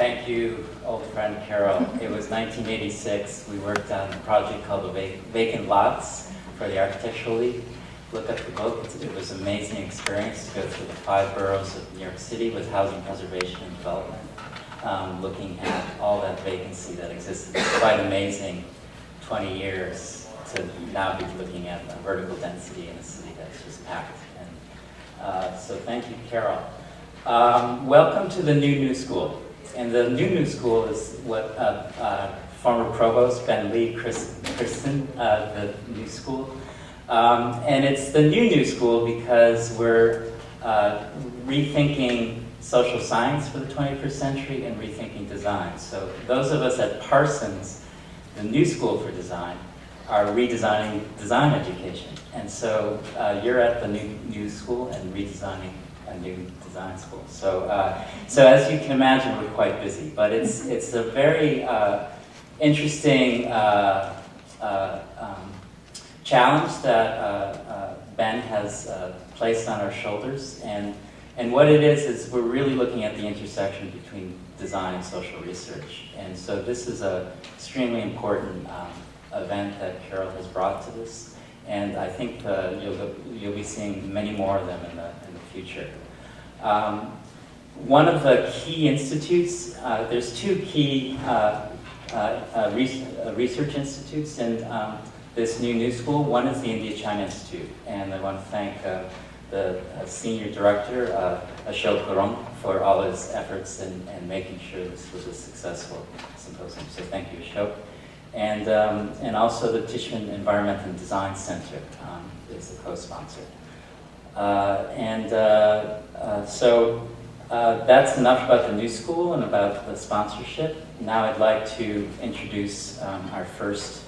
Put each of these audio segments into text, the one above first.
thank you, old friend Carol. It was 1986. We worked on a project called the Vacant Lots for the Architectural League. Look up the book. It was an amazing experience to go through the 5 boroughs of New York City with housing preservation and development, looking at all that vacancy that existed. It's quite amazing, 20 years to now be looking at vertical density in a city that's just packed. And so thank you, Carol. Welcome to the New School. And the New School is what former provost Ben Lee christened the New School. And it's the New School because we're rethinking social science for the 21st century and rethinking design. So those of us at Parsons, the New School for Design, are redesigning design education. And so you're at the New School and redesigning a new design school. So, so as you can imagine, we're quite busy, but it's a very interesting challenge that Ben has placed on our shoulders, and what it is we're really looking at the intersection between design and social research. And so this is an extremely important event that Carol has brought to this, and I think you'll be seeing many more of them in the future. One of the key institutes, there's 2 key research institutes in this new school. One is the India-China Institute, and I want to thank the senior director, Ashok Karam, for all his efforts in making sure this was a successful symposium. So thank you, Ashok. And also the Tishman Environment and Design Center is the co-sponsor. So that's enough about the New School and about the sponsorship. Now I'd like to introduce our first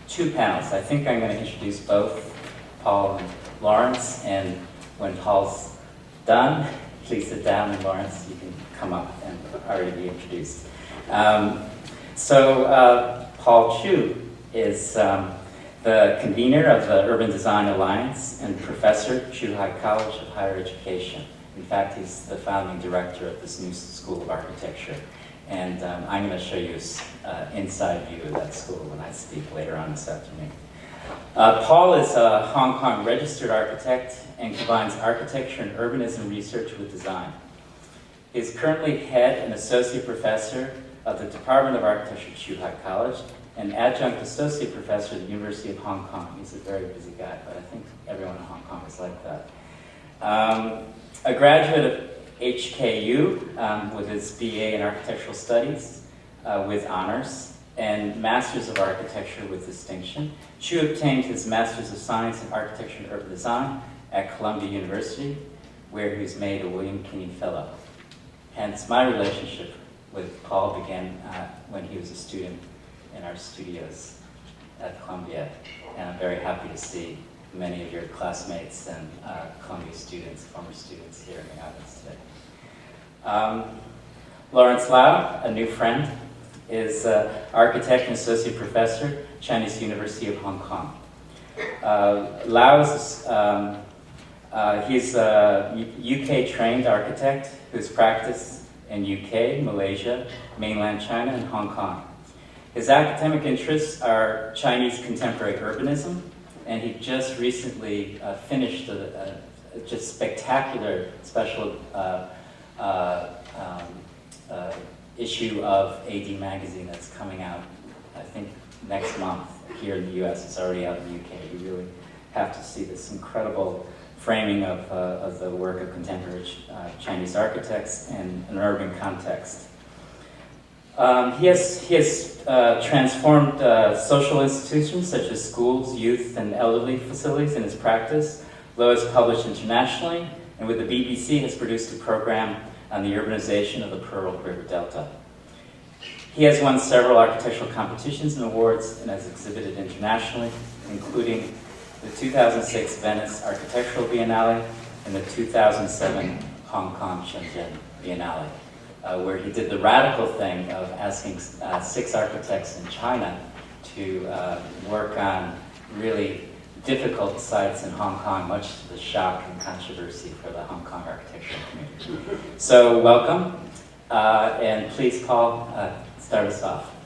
2 panels. I think I'm going to introduce both Paul and Laurence, and when Paul's done, please sit down, and Laurence, you can come up and already be introduced. Paul Chu is the convener of the Urban Design Alliance and professor at Chuhai College of Higher Education. In fact, he's the founding director of this new School of Architecture. And I'm going to show you an inside view of that school when I speak later on this afternoon. Paul is a Hong Kong registered architect and combines architecture and urbanism research with design. He is currently head and associate professor of the Department of Architecture at Chuhai College and adjunct associate professor at the University of Hong Kong. He's a very busy guy, but I think everyone in Hong Kong is like that. A graduate of HKU with his BA in Architectural Studies with honors and Masters of Architecture with distinction. Chu obtained his Masters of Science in Architecture and Urban Design at Columbia University, where he was made a William Kinney Fellow. Hence, my relationship with Paul began when he was a student in our studios at Columbia, and I'm very happy to see many of your classmates and Columbia students, former students here in the audience today. Laurence Liauw, a new friend, is architect and associate professor, Chinese University of Hong Kong. Liauw is he's a UK-trained architect who's practiced in UK, Malaysia, mainland China, and Hong Kong. His academic interests are Chinese contemporary urbanism, and he just recently finished a just spectacular special issue of AD Magazine that's coming out, I think, next month here in the US. It's already out in the UK. You really have to see this incredible framing of the work of contemporary Chinese architects in an urban context. He has transformed social institutions such as schools, youth, and elderly facilities in his practice. Liauw has published internationally, and with the BBC has produced a program on the urbanization of the Pearl River Delta. He has won several architectural competitions and awards and has exhibited internationally, including the 2006 Venice Architectural Biennale and the 2007 Hong Kong Shenzhen Biennale, where he did the radical thing of asking 6 architects in China to work on really difficult sites in Hong Kong, much to the shock and controversy for the Hong Kong architectural community. So welcome. And please, Paul, start us off.